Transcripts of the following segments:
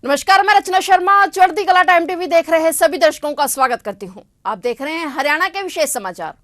नमस्कार, मैं रचना शर्मा चढ़ती कला टाइम टीवी देख रहे सभी दर्शकों का स्वागत करती हूं। आप देख रहे हैं हरियाणा के विशेष समाचार।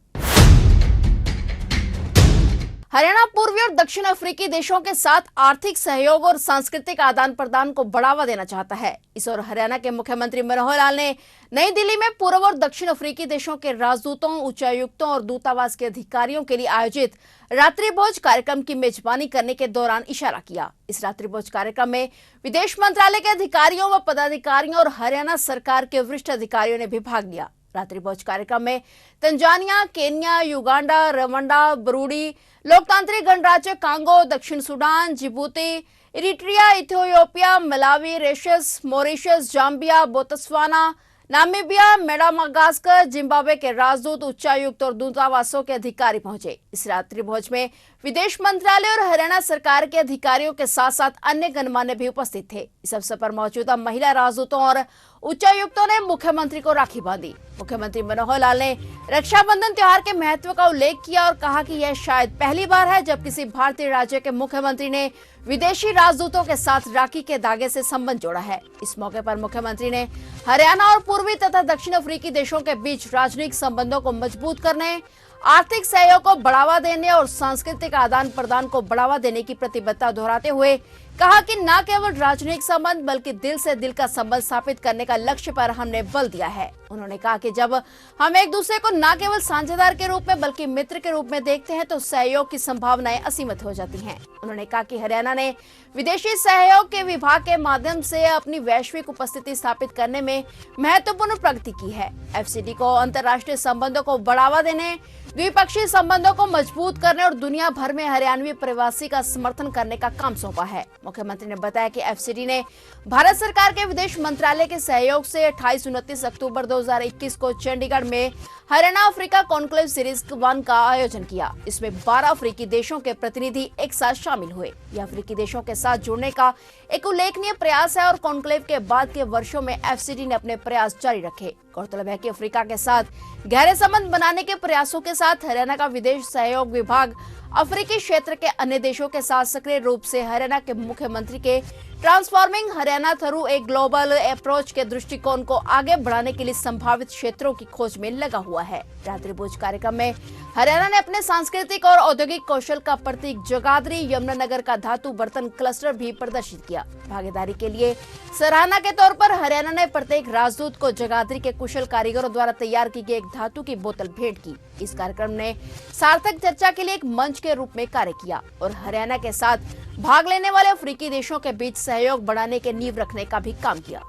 हरियाणा पूर्वी और दक्षिण अफ्रीकी देशों के साथ आर्थिक सहयोग और सांस्कृतिक आदान प्रदान को बढ़ावा देना चाहता है। इस ओर हरियाणा के मुख्यमंत्री मनोहर लाल ने नई दिल्ली में पूर्व और दक्षिण अफ्रीकी देशों के राजदूतों, उच्चायुक्तों और दूतावास के अधिकारियों के लिए आयोजित रात्रि भोज कार्यक्रम की मेजबानी करने के दौरान इशारा किया। इस रात्रि भोज कार्यक्रम में विदेश मंत्रालय के अधिकारियों व पदाधिकारियों और हरियाणा सरकार के वरिष्ठ अधिकारियों ने भी भाग लिया। रात्रि भोज कार्यक्रम में Tanzania, Kenya, Uganda, Rwanda, Burundi, लोकतांत्रिक गणराज्य कांगो, दक्षिण Sudan, Djibouti, Eritrea, Ethiopia, Malawi, रेशस, Mauritius, Zambia, Botswana, Namibia, Madagascar, Zimbabwe के राजदूत, उच्चायुक्त और दूतावासों के अधिकारी पहुंचे। इस रात्रि भोज में विदेश मंत्रालय और हरियाणा सरकार के अधिकारियों के साथ साथ अन्य गणमान्य भी उपस्थित थे। इस अवसर पर मौजूदा महिला राजदूतों और उच्चायुक्तों ने मुख्यमंत्री को राखी बांधी। मुख्यमंत्री मनोहर लाल ने रक्षाबंधन त्योहार के महत्व का उल्लेख किया और कहा कि यह शायद पहली बार है जब किसी भारतीय राज्य के मुख्यमंत्री ने विदेशी राजदूतों के साथ राखी के धागे से संबंध जोड़ा है। इस मौके पर मुख्यमंत्री ने हरियाणा और पूर्वी तथा दक्षिण अफ्रीकी देशों के बीच राजनयिक संबंधों को मजबूत करने, आर्थिक सहयोग को बढ़ावा देने और सांस्कृतिक आदान प्रदान को बढ़ावा देने की प्रतिबद्धता दोहराते हुए कहा कि न केवल राजनयिक संबंध बल्कि दिल से दिल का संबंध स्थापित करने का लक्ष्य पर हमने बल दिया है। उन्होंने कहा कि जब हम एक दूसरे को न केवल साझेदार के रूप में बल्कि मित्र के रूप में देखते हैं तो सहयोग की संभावनाएं असीमित हो जाती हैं। उन्होंने कहा कि हरियाणा ने विदेशी सहयोग के विभाग के माध्यम से अपनी वैश्विक उपस्थिति स्थापित करने में महत्वपूर्ण प्रगति की है। एफसीडी को अंतर्राष्ट्रीय संबंधों को बढ़ावा देने, द्विपक्षीय संबंधों को मजबूत करने और दुनिया भर में हरियाणवी प्रवासी का समर्थन करने का काम सौंपा है। मुख्यमंत्री ने बताया कि एफसीडी ने भारत सरकार के विदेश मंत्रालय के सहयोग से 28-29 अक्टूबर 2021 को चंडीगढ़ में हरियाणा अफ्रीका कॉन्क्लेव सीरीज 1 का आयोजन किया। इसमें 12 अफ्रीकी देशों के प्रतिनिधि एक साथ शामिल हुए। यह अफ्रीकी देशों के साथ जुड़ने का एक उल्लेखनीय प्रयास है और कॉन्क्लेव के बाद के वर्षों में एफसीडी ने अपने प्रयास जारी रखे। गौरतलब है कि अफ्रीका के साथ गहरे संबंध बनाने के प्रयासों के साथ हरियाणा का विदेश सहयोग विभाग अफ्रीकी क्षेत्र के अन्य देशों के साथ सक्रिय रूप से हरियाणा के मुख्यमंत्री के transforming Haryana through a global approach के दृष्टिकोण को आगे बढ़ाने के लिए संभावित क्षेत्रों की खोज में लगा हुआ है। रात्रि भोज कार्यक्रम में हरियाणा ने अपने सांस्कृतिक और औद्योगिक कौशल का प्रतीक जगाधरी यमुनानगर का धातु बर्तन क्लस्टर भी प्रदर्शित किया। भागीदारी के लिए सराहना के तौर पर हरियाणा ने प्रत्येक राजदूत को जगाधरी के कुशल कारीगरों द्वारा तैयार की गई एक धातु की बोतल भेंट की। इस कार्यक्रम ने सार्थक चर्चा के लिए एक मंच के रूप में कार्य किया और हरियाणा के साथ भाग लेने वाले अफ्रीकी देशों के बीच सहयोग बढ़ाने के नींव रखने का भी काम किया।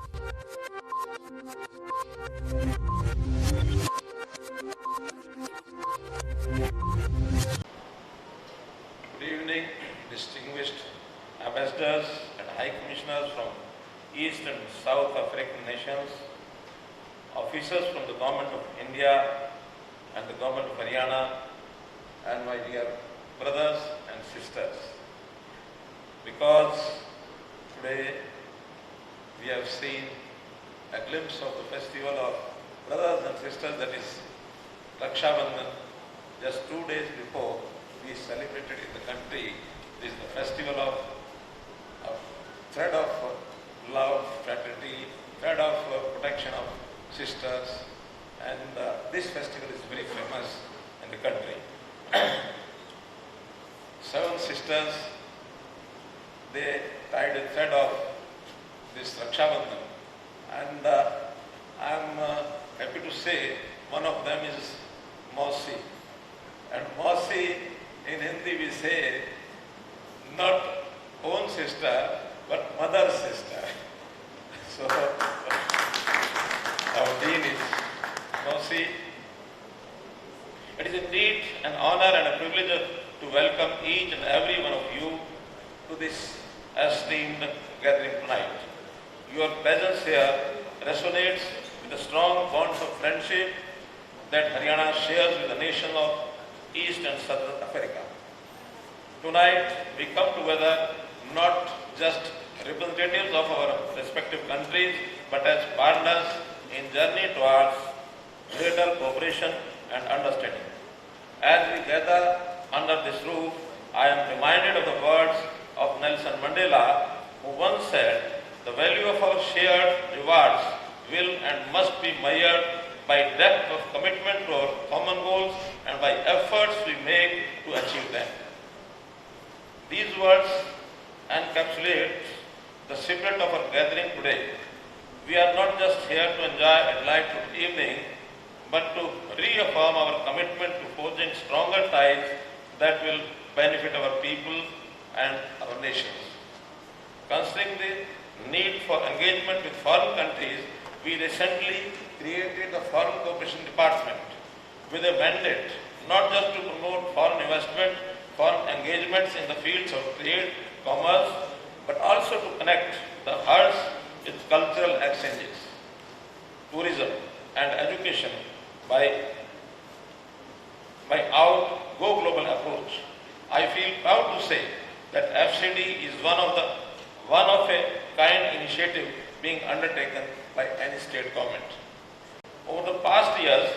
Good evening, distinguished ambassadors and high commissioners from East and South African nations, officers from the Government of India and the Government of Haryana, and my dear brothers and sisters. Because today we have seen a glimpse of the festival of brothers and sisters, that is Raksha Bandhan. Just 2 days before we celebrated in the country, this is the festival of thread of love, fraternity, thread of protection of sisters, and this festival is very famous in the country. 7 sisters, they tied a thread of this Raksha Bandhan, and I am happy to say one of them is Mausi. And Mausi, in Hindi we say not own sister but mother's sister. So our dean is Mausi. It is indeed an honor and a privilege to welcome each and every one of you to this esteemed gathering tonight. Your presence here resonates with the strong bonds of friendship that Haryana shares with the nation of East and Southern Africa. Tonight we come together not just representatives of our respective countries but as partners in journey towards greater cooperation and understanding. As we gather under this roof, I am reminded of the words of Nelson Mandela, who once said, The value of our shared rewards will and must be measured by depth of commitment to our common goals and by efforts we make to achieve them. These words encapsulate the spirit of our gathering today. We are not just here to enjoy a delightful evening, but to reaffirm our commitment to forging stronger ties that will benefit our people and our nations. Considering the need for engagement with foreign countries, we recently created the Foreign Cooperation Department with a mandate not just to promote foreign investment, foreign engagements in the fields of trade, commerce, but also to connect the hearts with cultural exchanges, tourism and education by our Go Global approach. I feel proud to say that FCD is one of a kind initiative being undertaken by any state government. Over the past years,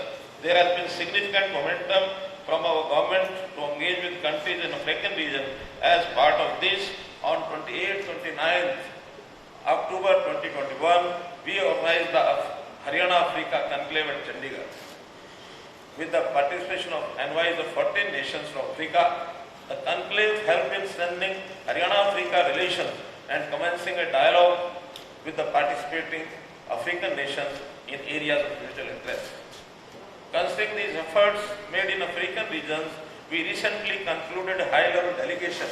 there has been significant momentum from our government to engage with countries in the African region. As part of this, on 28-29 October 2021, we organized the Haryana Africa Conclave at Chandigarh. With the participation of envoys of 14 nations from Africa, the conclave helped in strengthening Haryana-Africa relations and commencing a dialogue with the participating African nations in areas of mutual interest. Considering these efforts made in African regions, we recently concluded a high-level delegation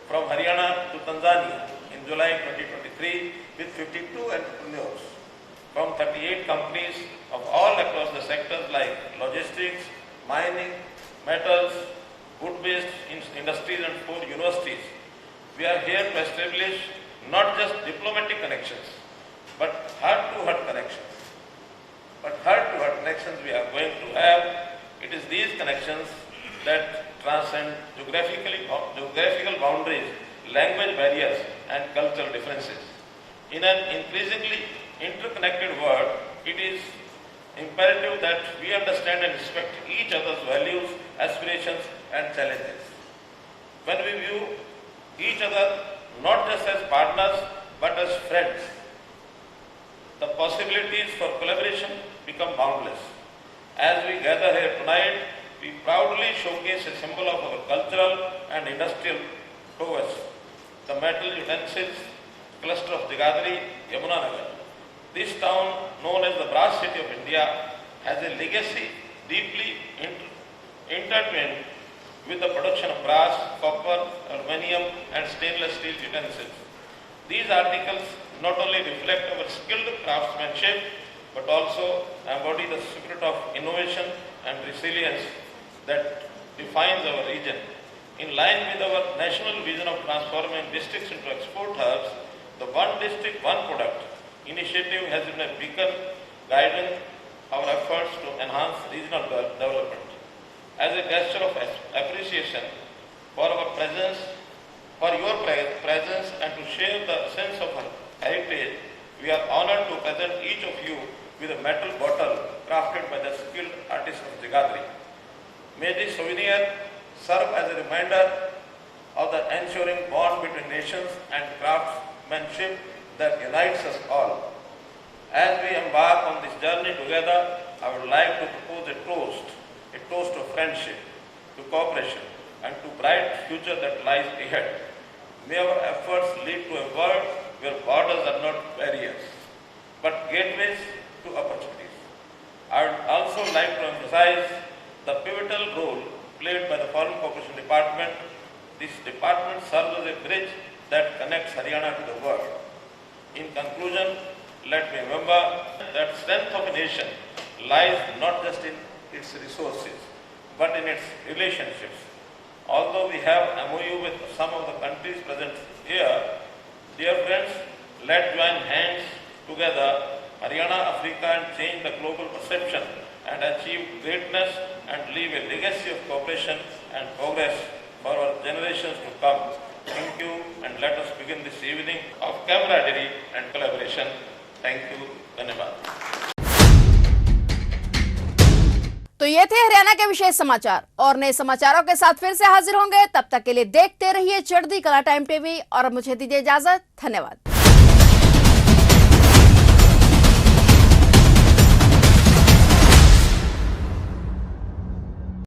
from Haryana to Tanzania in July 2023 with 52 entrepreneurs from 38 companies of all across the sectors like logistics, mining, metals, wood-based industries and 4 universities. We are here to establish not just diplomatic connections, but heart-to-heart connections. But heart-to-heart connections we are going to have. It is these connections that transcend geographical boundaries, language barriers, and cultural differences. In an increasingly interconnected world, it is imperative that we understand and respect each other's values, aspirations, and challenges. When we view each other not just as partners, but as friends, the possibilities for collaboration become boundless. As we gather here tonight, we proudly showcase a symbol of our cultural and industrial prowess, the metal utensils cluster of Jagadri, Yamunanagar. This town, known as the brass city of India, has a legacy deeply intertwined with the production of brass, copper, aluminum, and stainless steel utensils. These articles not only reflect our skilled craftsmanship, but also embody the spirit of innovation and resilience that defines our region. In line with our national vision of transforming districts into export hubs, the One District, One Product initiative has been a beacon guiding our efforts to enhance regional development. As a gesture of appreciation for our presence, for your presence, and to share the sense of our heritage, we are honored to present each of you with a metal bottle crafted by the skilled artists of Jagadri. May this souvenir serve as a reminder of the ensuring bond between nations and craftsmanship that unites us all. As we embark on this journey together, I would like to propose a toast of friendship, to cooperation, and to bright future that lies ahead. May our efforts lead to a world where borders are not barriers, but gateways to opportunities. I would also like to emphasize the pivotal role played by the Foreign Cooperation Department. This department serves as a bridge that connects Haryana to the world. In conclusion, let me remember that strength of a nation lies not just in its resources, but in its relationships. Although we have MOU with some of the countries present here, dear friends, let's join hands together, Haryana, Africa, and change the global perception and achieve greatness and leave a legacy of cooperation and progress for our generations to come. Thank you, and let us begin this evening of camaraderie and collaboration. Thank you. धन्यवाद. तो ये थे हरियाणा के विशेष समाचार, और नए समाचारों के साथ फिर से हाजिर होंगे। तब तक के लिए देखते रहिए चढ़ती कला टाइम टीवी, और मुझे दीजिए इजाजत। धन्यवाद।